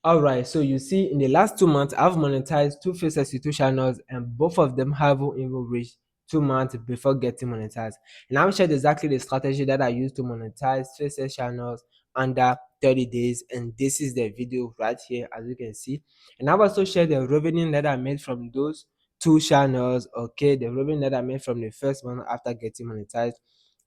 Alright, so you see in the last 2 months I've monetized two Faceless YouTube channels and both of them haven't even reached 2 months before getting monetized. And I've shared exactly the strategy that I use to monetize Faceless channels under 30 days, and this is the video right here as you can see. And I've also shared the revenue that I made from those two channels, okay, the revenue that I made from the first one after getting monetized.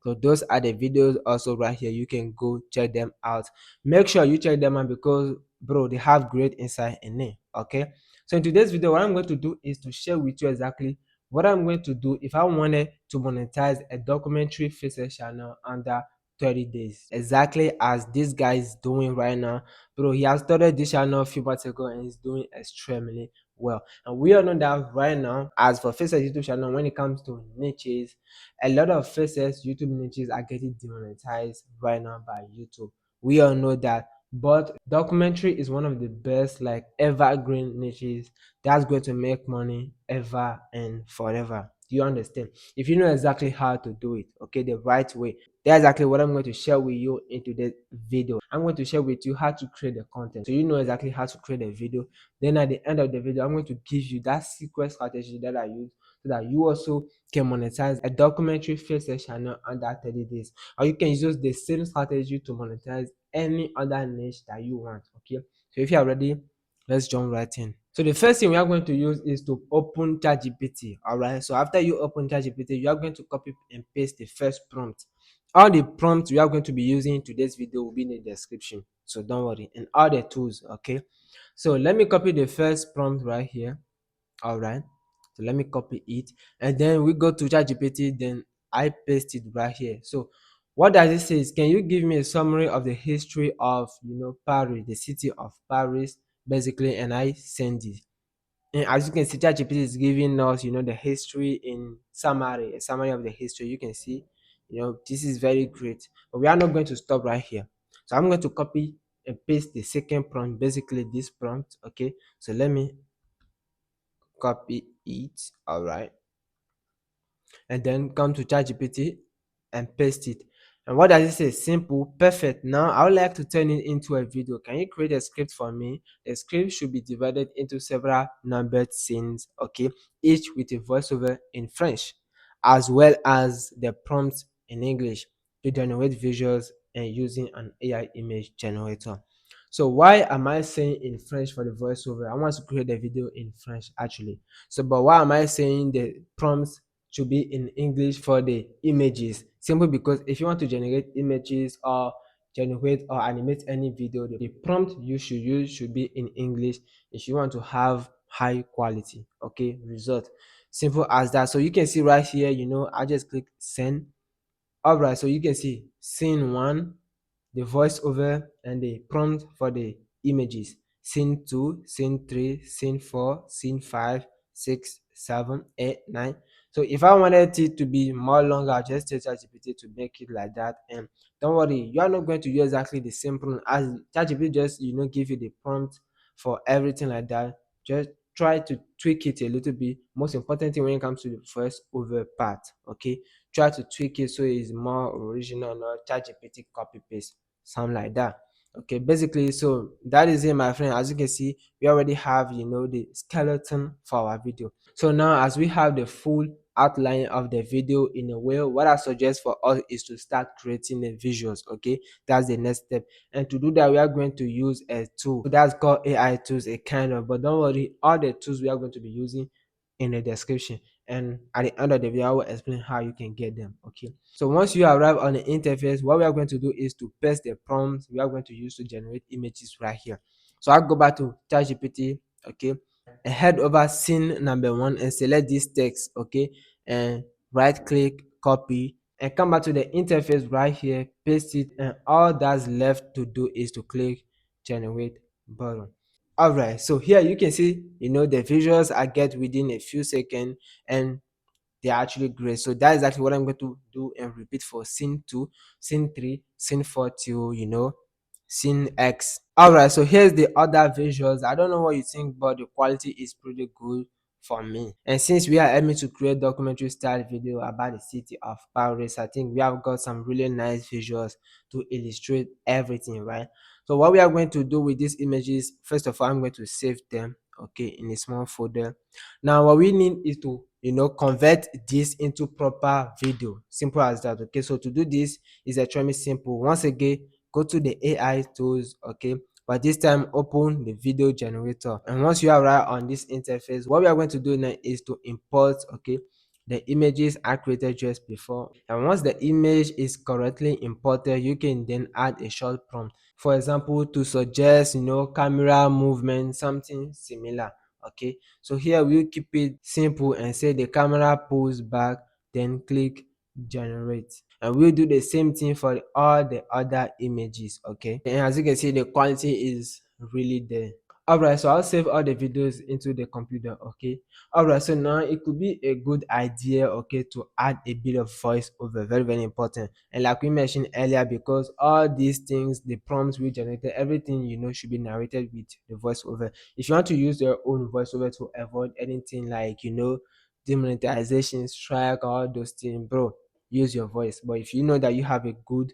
So those are the videos also right here. You can go check them out. Make sure you check them out because bro, they have great insight in it. Okay, so in today's video what I'm going to do is to share with you exactly what I'm going to do if I wanted to monetize a documentary faces channel under 30 days, exactly as this guy is doing right now. Bro, he has started this channel a few months ago and he's doing extremely well. And we all know that right now, as for faces YouTube channel, when it comes to niches, a lot of faces YouTube niches are getting demonetized right now by YouTube. We all know that, but documentary is one of the best like evergreen niches that's going to make money ever and forever. Do you understand? If you know exactly how to do it, okay, the right way, that's exactly what I'm going to share with you in today's video. I'm going to share with you how to create the content so you know exactly how to create a video. Then at the end of the video I'm going to give you that secret strategy that I use so that you also can monetize a documentary faceless channel under 30 days, or you can use the same strategy to monetize any other niche that you want. Okay, so if you are ready, let's jump right in. So the first thing we are going to use is to open ChatGPT. All right, so after you open ChatGPT, you are going to copy and paste the first prompt. All the prompts we are going to be using in today's video will be in the description, so don't worry, and all the tools. Okay, so let me copy the first prompt right here. All right, so let me copy it, and then we go to ChatGPT, then I paste it right here. So what does it say? Can you give me a summary of the history of Paris, the city of Paris, basically? And I send it, and as you can see, ChatGPT is giving us the history in summary, a summary of the history. You can see, this is very great, but we are not going to stop right here. So I'm going to copy and paste the second prompt, basically this prompt. Okay, so let me copy it. All right, and then come to ChatGPT and paste it. And what does it say? Simple, perfect. Now I would like to turn it into a video. Can you create a script for me? The script should be divided into several numbered scenes, okay, each with a voiceover in French, as well as the prompts in English to generate visuals and using an AI image generator. So why am I saying in French for the voiceover? I want to create a video in French actually. So, but why am I saying the prompts should be in English for the images? Simply because if you want to generate images or generate or animate any video, the prompt you should use should be in English if you want to have high quality, okay, result. Simple as that. So you can see right here, I just click send. All right, so you can see scene one, the voiceover and the prompt for the images. Scene 2, scene 3, scene 4, scene 5, 6, 7, 8, 9. So if I wanted it to be more longer, I'll just tell ChatGPT to make it like that. And don't worry, you are not going to use exactly the same prompt as ChatGPT just give you the prompt for everything like that. Just try to tweak it a little bit. Most important thing when it comes to the voiceover part, okay? Try to tweak it so it's more original, not ChatGPT copy paste, something like that. Okay, basically, so that is it, my friend. As you can see, we already have the skeleton for our video. So now as we have the full outline of the video in a way, what I suggest for us is to start creating the visuals. Okay, that's the next step, and to do that we are going to use a tool that's called AI tools, a kind of, but don't worry, all the tools we are going to be using in the description, and at the end of the video I will explain how you can get them. Okay, so once you arrive on the interface, what we are going to do is to paste the prompts we are going to use to generate images right here. So I'll go back to ChatGPT, okay, and head over scene number one and select this text, okay, and right click, copy, and come back to the interface right here, paste it, and all that's left to do is to click generate button. All right, so here you can see the visuals I get within a few seconds, and they're actually great. So that's exactly what I'm going to do and repeat for scene 2, scene 3, scene 4 till scene X. All right, so here's the other visuals. I don't know what you think, but the quality is pretty good for me. And since we are aiming to create documentary style video about the city of Paris, I think we have got some really nice visuals to illustrate everything, right? So what we are going to do with these images, first of all, I'm going to save them, okay, in a small folder. Now what we need is to convert this into proper video. Simple as that. Okay, so to do this is extremely simple. Once again, go to the AI tools, okay, but this time open the video generator. And once you arrive on this interface, what we are going to do now is to import, okay, the images I created just before. And once the image is correctly imported, you can then add a short prompt, for example, to suggest camera movement, something similar. Okay, so here we'll keep it simple and say the camera pulls back, then click generate, and we'll do the same thing for all the other images. Okay, and as you can see, the quality is really there. Alright, so I'll save all the videos into the computer. Okay, alright, so now it could be a good idea, okay, to add a bit of voice over. Very, very important. And like we mentioned earlier, because all these things, the prompts we generated, everything should be narrated with the voiceover. If you want to use your own voiceover to avoid anything like demonetization, strike, all those things, bro, use your voice. But if you know that you have a good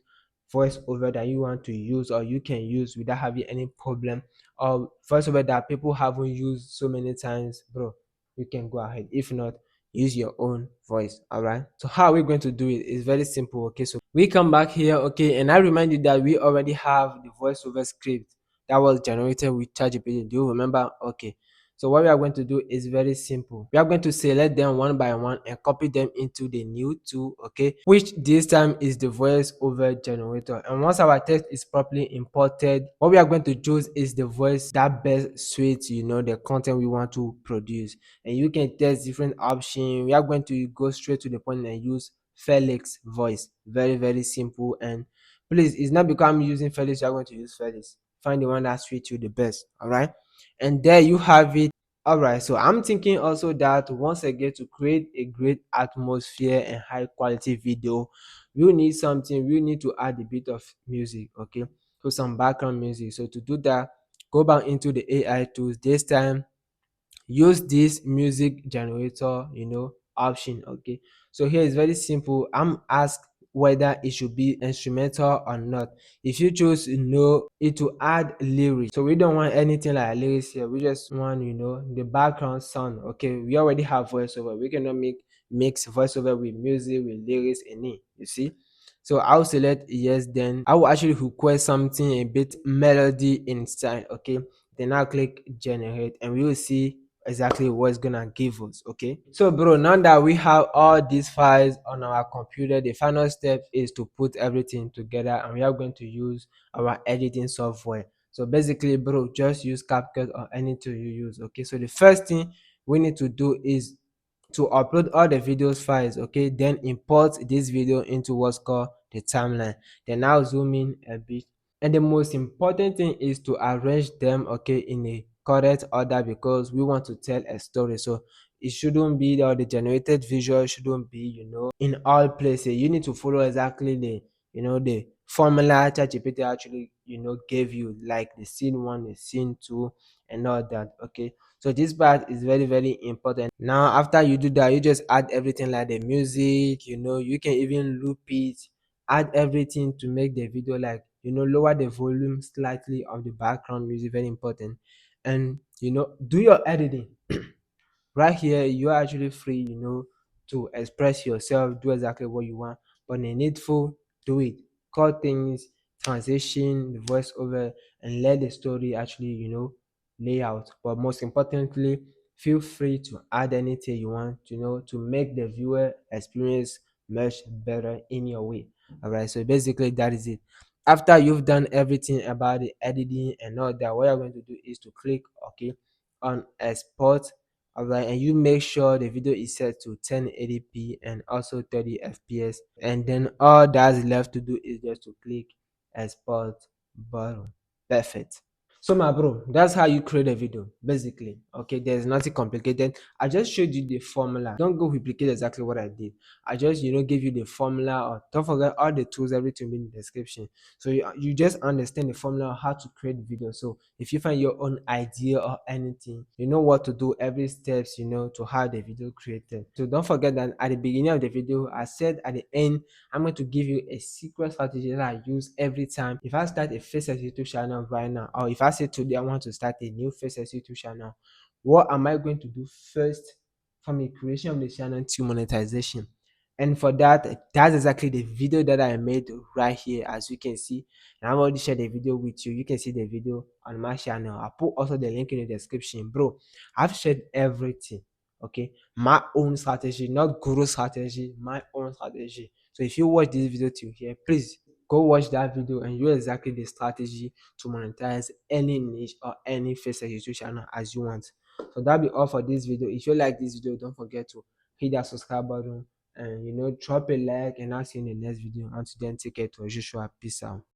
voiceover that you want to use, or you can use without having any problem, or voiceover that people haven't used so many times, bro, you can go ahead. If not, use your own voice. All right, so how are we going to do it? It's very simple. Okay, so we come back here, okay, and I remind you that we already have the voiceover script that was generated with ChatGPT. Do you remember? Okay, so what we are going to do is very simple. We are going to select them one by one and copy them into the new tool, okay, which this time is the voice over generator. And once our text is properly imported, what we are going to choose is the voice that best suits the content we want to produce. And you can test different options. We are going to go straight to the point and use Felix voice. Very, very simple. And please, it's not because I'm using Felix you are going to use Felix. Find the one that suits you the best. All right, and there you have it. All right, so I'm thinking also that once again, to create a great atmosphere and high quality video, we need something. We need to add a bit of music, okay, so some background music. So to do that, go back into the AI tools. This time, use this music generator option. Okay, so here is very simple. I'm asked whether it should be instrumental or not. If you choose no, it will add lyrics. So we don't want anything like lyrics here. We just want the background sound. Okay, we already have voiceover. We cannot mix voiceover with music with lyrics in it, you see. So I'll select yes, then I will actually request something a bit melody inside. Okay, then I'll click generate and we will see exactly what it's gonna give us. Okay, so bro, now that we have all these files on our computer, the final step is to put everything together, and we are going to use our editing software. So basically, bro, just use CapCut or any tool you use. Okay, so the first thing we need to do is to upload all the videos files. Okay, then import this video into what's called the timeline. Then now zoom in a bit, and the most important thing is to arrange them, okay, in a correct order, because we want to tell a story. So it shouldn't be that the generated visual shouldn't be in all places. You need to follow exactly the formula ChatGPT actually gave you, like the scene one, the scene two, and all that. Okay, so this part is very, very important. Now after you do that, you just add everything like the music. You can even loop it, add everything to make the video, like lower the volume slightly of the background music. Very important. And do your editing. Right here you are actually free to express yourself, do exactly what you want, but the needful, do it. Cut things, transition the voiceover, and let the story actually lay out. But most importantly, feel free to add anything you want to make the viewer experience much better in your way. All right, so basically that is it. After you've done everything about the editing and all that, what you're going to do is to click okay on export. All right, and you make sure the video is set to 1080p and also 30 fps, and then all that's left to do is just to click export button. Perfect. So my bro, that's how you create a video basically. Okay, there's nothing complicated. I just showed you the formula. Don't go replicate exactly what I did. I just give you the formula, or don't forget all the tools, everything will be in the description. So you just understand the formula of how to create video. So if you find your own idea or anything, you know what to do, every steps, to have the video created. So don't forget that at the beginning of the video, I said at the end, I'm going to give you a secret strategy that I use every time. If I start a Faceless YouTube channel right now, or if I say today I want to start a new Faceless YouTube channel, what am I going to do first from the creation of the channel to monetization? And for that, that's exactly the video that I made right here, as you can see. And I've already shared the video with you. You can see the video on my channel. I'll put also the link in the description. Bro, I've shared everything. Okay, my own strategy, not guru strategy, my own strategy. So if you watch this video till here, please go watch that video and use exactly the strategy to monetize any niche or any face YouTube channel as you want. So that'll be all for this video. If you like this video, don't forget to hit that subscribe button and drop a like, and I'll see you in the next video. Until then, take care to Joshua. Peace out.